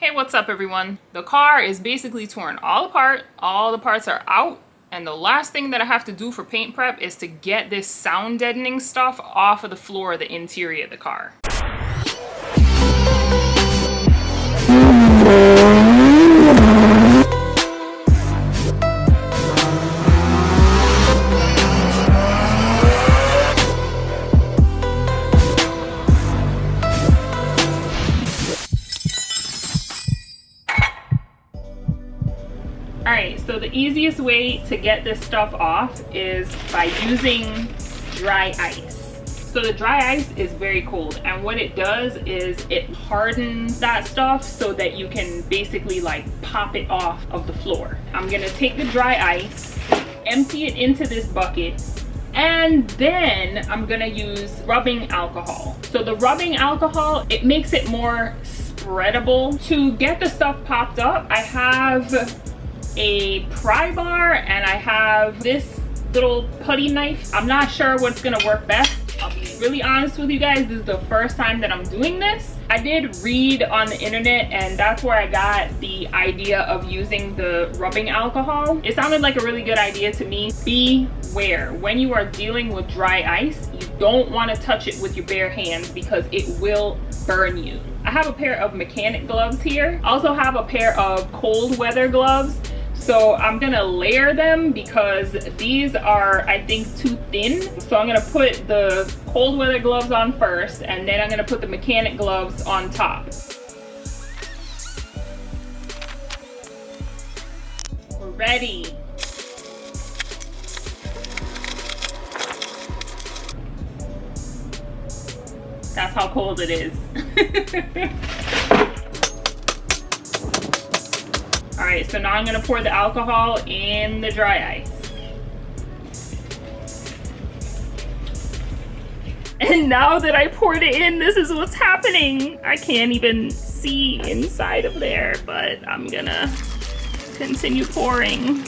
Hey, what's up everyone? The car is basically torn all apart, all the parts are out, and the last thing that I have to do for paint prep is to get this sound deadening stuff off of the floor of the interior of the car. Alright, so the easiest way to get this stuff off is by using dry ice. So the dry ice is very cold, and what it does is it hardens that stuff so that you can basically like pop it off of the floor. I'm gonna take the dry ice, empty it into this bucket, and then I'm gonna use rubbing alcohol. So the rubbing alcohol, it makes it more spreadable. To get the stuff popped up, I have a pry bar and I have this little putty knife. I'm not sure what's gonna work best. I'll be really honest with you guys, this is the first time that I'm doing this. I did read on the internet and that's where I got the idea of using the rubbing alcohol. It sounded like a really good idea to me. Beware, when you are dealing with dry ice, you don't want to touch it with your bare hands because it will burn you. I have a pair of mechanic gloves here. I also have a pair of cold weather gloves. So I'm gonna layer them because these are, I think, too thin. So I'm gonna put the cold weather gloves on first, and then I'm gonna put the mechanic gloves on top. We're ready. That's how cold it is. All right, so now I'm gonna pour the alcohol in the dry ice. And now that I poured it in, this is what's happening. I can't even see inside of there, but I'm gonna continue pouring.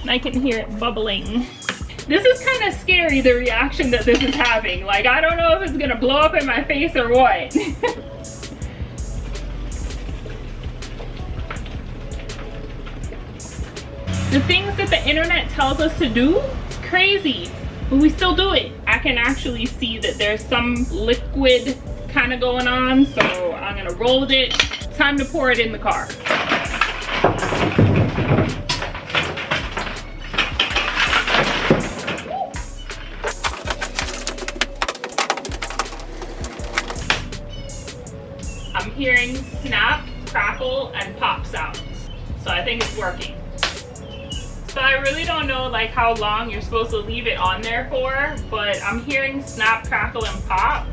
And I can hear it bubbling. This is kind of scary, the reaction that this is having. Like, I don't know if it's gonna blow up in my face or what. The things that the internet tells us to do, it's crazy, but we still do it. I can actually see that there's some liquid kind of going on, so I'm gonna roll with it. Time to pour it in the car. I'm hearing snap, crackle, and pop sounds, so I think it's working. So I really don't know like how long you're supposed to leave it on there for, but I'm hearing snap, crackle, and pop.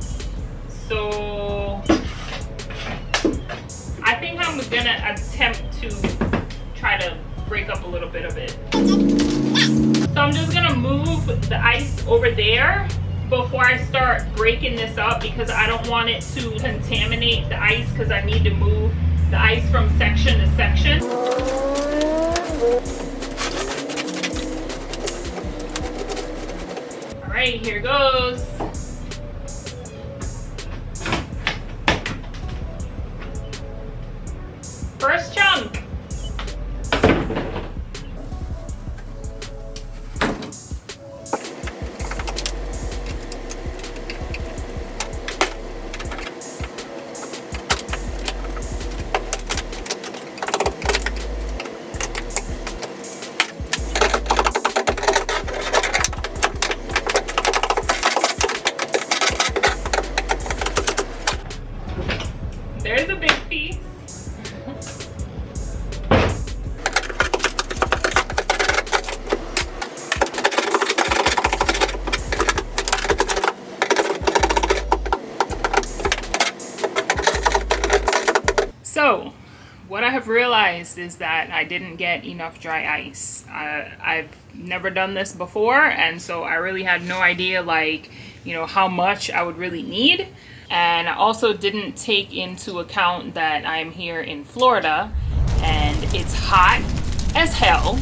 So I think I'm gonna attempt to try to break up a little bit of it. So I'm just gonna move the ice over there before I start breaking this up because I don't want it to contaminate the ice because I need to move the ice from section to section. All right, here goes. First chunk. There's a big piece. So, what I have realized is that I didn't get enough dry ice. I've never done this before, and so I really had no idea, like, you know, how much I would really need. And I also didn't take into account that I'm here in Florida and it's hot as hell.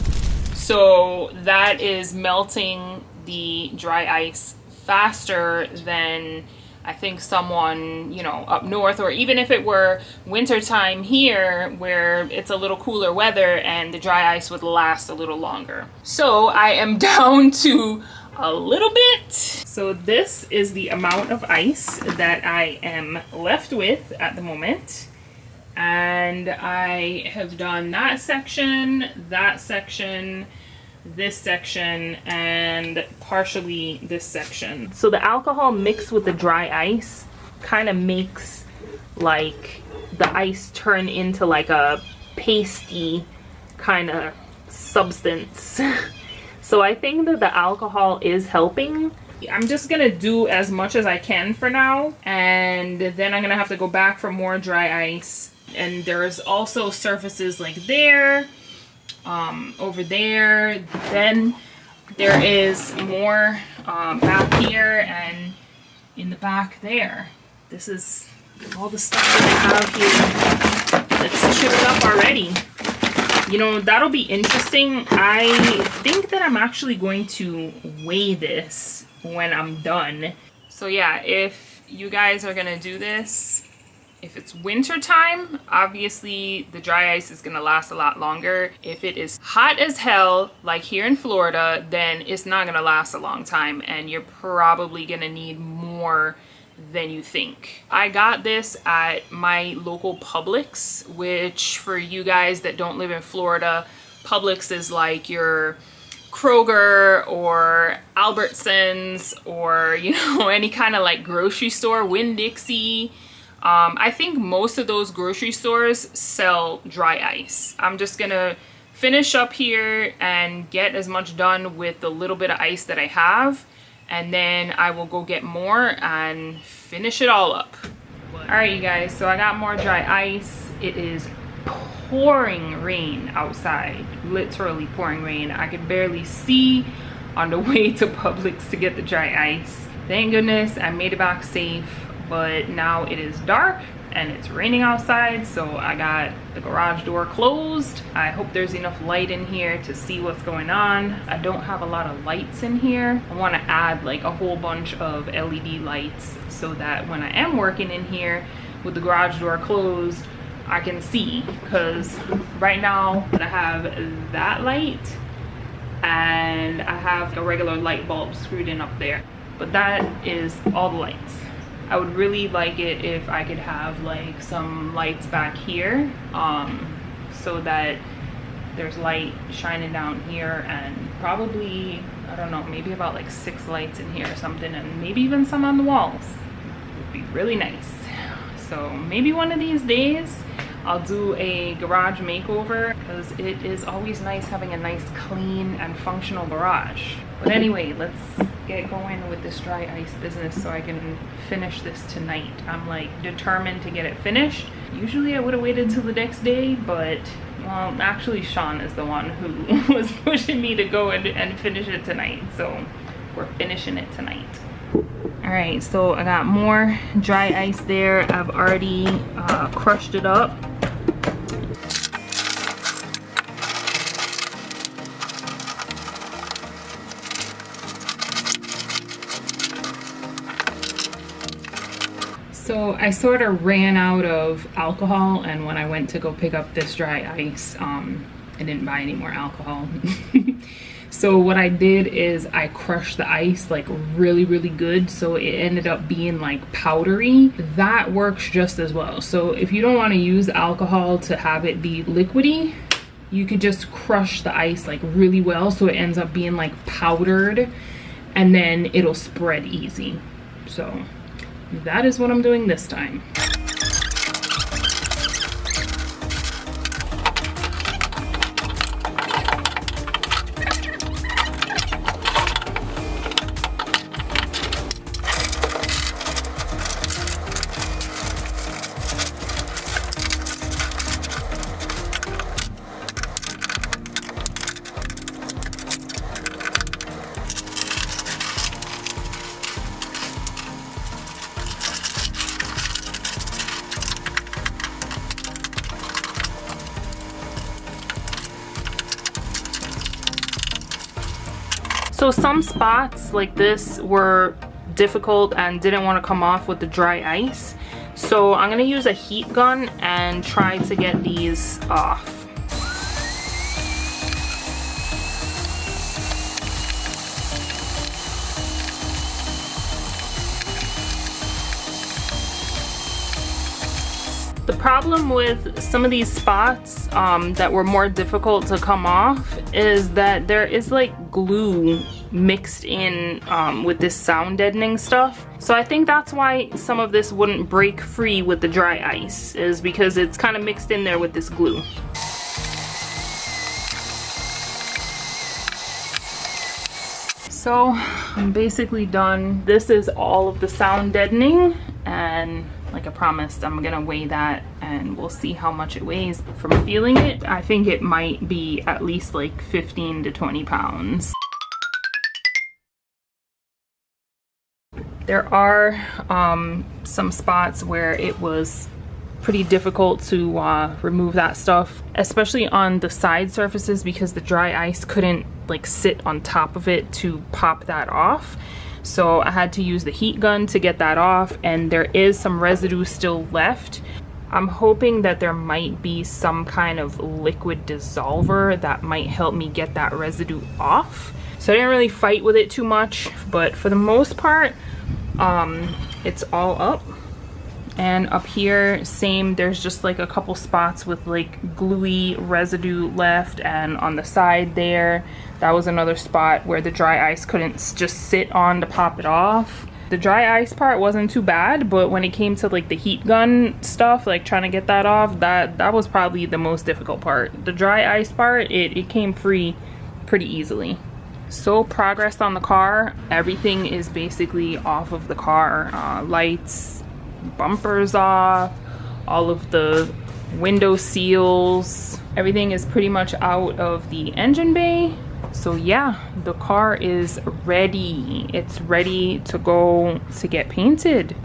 So that is melting the dry ice faster than I think someone, you know, up north, or even if it were wintertime here where it's a little cooler weather, and the dry ice would last a little longer. So I am down to a little bit. So this is the amount of ice that I am left with at the moment. And I have done that section, this section, and partially this section. So the alcohol mixed with the dry ice kind of makes like the ice turn into like a pasty kind of substance. So I think that the alcohol is helping. I'm just gonna do as much as I can for now, and then I'm gonna have to go back for more dry ice. And there's also surfaces like there, over there. Then there is more back here and in the back there. This is all the stuff that I have here that's chipped up already. You know, that'll be interesting. I think that I'm actually going to weigh this when I'm done. So yeah, if you guys are gonna do this, if it's winter time, obviously the dry ice is gonna last a lot longer. If it is hot as hell, like here in Florida, then it's not gonna last a long time, and you're probably gonna need more than you think. I got this at my local Publix, which for you guys that don't live in Florida, Publix is like your Kroger or Albertsons, or, you know, any kind of like grocery store, Winn-Dixie. I think most of those grocery stores sell dry ice. I'm just gonna finish up here and get as much done with the little bit of ice that I have, and then I will go get more and finish it all up. All right, you guys, so I got more dry ice. It is pouring rain outside, literally pouring rain. I could barely see on the way to Publix to get the dry ice. Thank goodness I made it back safe, but now it is dark and it's raining outside, so I got the garage door closed. I hope there's enough light in here to see what's going on. I don't have a lot of lights in here. I want to add like a whole bunch of LED lights so that when I am working in here with the garage door closed, I can see, because right now I have that light and I have a regular light bulb screwed in up there, but that is all the lights. I would really like it if I could have like some lights back here, so that there's light shining down here, and probably, I don't know, maybe about like 6 lights in here or something, and maybe even some on the walls. It would be really nice. So maybe one of these days I'll do a garage makeover, because it is always nice having a nice clean and functional garage. But anyway, let's get going with this dry ice business so I can finish this tonight. I'm like determined to get it finished. Usually I would have waited till the next day, but well, actually Sean is the one who was pushing me to go and finish it tonight. So we're finishing it tonight. All right, so I got more dry ice there. I've already crushed it up. So I sort of ran out of alcohol, and when I went to go pick up this dry ice, I didn't buy any more alcohol. So what I did is I crushed the ice like really good, so it ended up being like powdery. That works just as well. So if you don't want to use alcohol to have it be liquidy, you could just crush the ice like really well so it ends up being like powdered, and then it'll spread easy. So that is what I'm doing this time. So some spots like this were difficult and didn't want to come off with the dry ice. So I'm going to use a heat gun and try to get these off. The problem with some of these spots that were more difficult to come off is that there is like glue mixed in with this sound deadening stuff. So I think that's why some of this wouldn't break free with the dry ice, is because it's kind of mixed in there with this glue. So I'm basically done. This is all of the sound deadening, and like I promised, I'm gonna weigh that and we'll see how much it weighs. From feeling it, I think it might be at least like 15 to 20 pounds. There are some spots where it was pretty difficult to remove that stuff, especially on the side surfaces, because the dry ice couldn't like sit on top of it to pop that off. So I had to use the heat gun to get that off, and there is some residue still left. I'm hoping that there might be some kind of liquid dissolver that might help me get that residue off. So I didn't really fight with it too much, but for the most part, it's all up. And up here, same, there's just like a couple spots with like gluey residue left, and on the side there, that was another spot where the dry ice couldn't just sit on to pop it off. The dry ice part wasn't too bad, but when it came to like the heat gun stuff, like trying to get that off, that was probably the most difficult part. The dry ice part, it came free pretty easily. So progress on the car, everything is basically off of the car. Lights, bumpers off, all of the window seals, everything is pretty much out of the engine bay. So yeah, the car is ready. It's ready to go to get painted.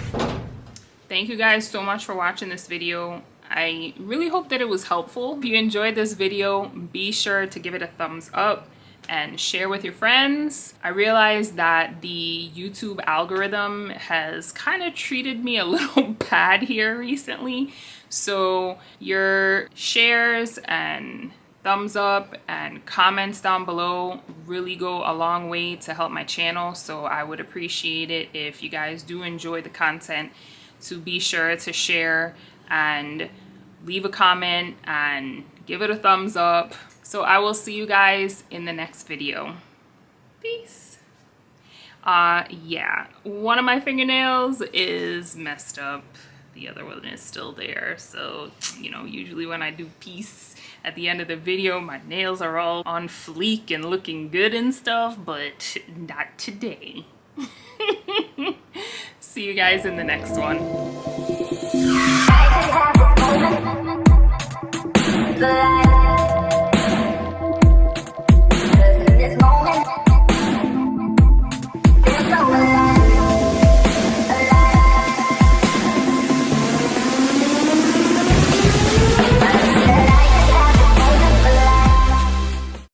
Thank you guys so much for watching this video. I really hope that it was helpful. If you enjoyed this video, be sure to give it a thumbs up and share with your friends. I realized that the YouTube algorithm has kind of treated me a little bad here recently. So your shares and thumbs up and comments down below really go a long way to help my channel. So I would appreciate it if you guys do enjoy the content to be sure to share and leave a comment and give it a thumbs up. So I will see you guys in the next video. Peace. Yeah, one of my fingernails is messed up. The other one is still there. So, you know, usually when I do peace at the end of the video, my nails are all on fleek and looking good and stuff, but not today. See you guys in the next one.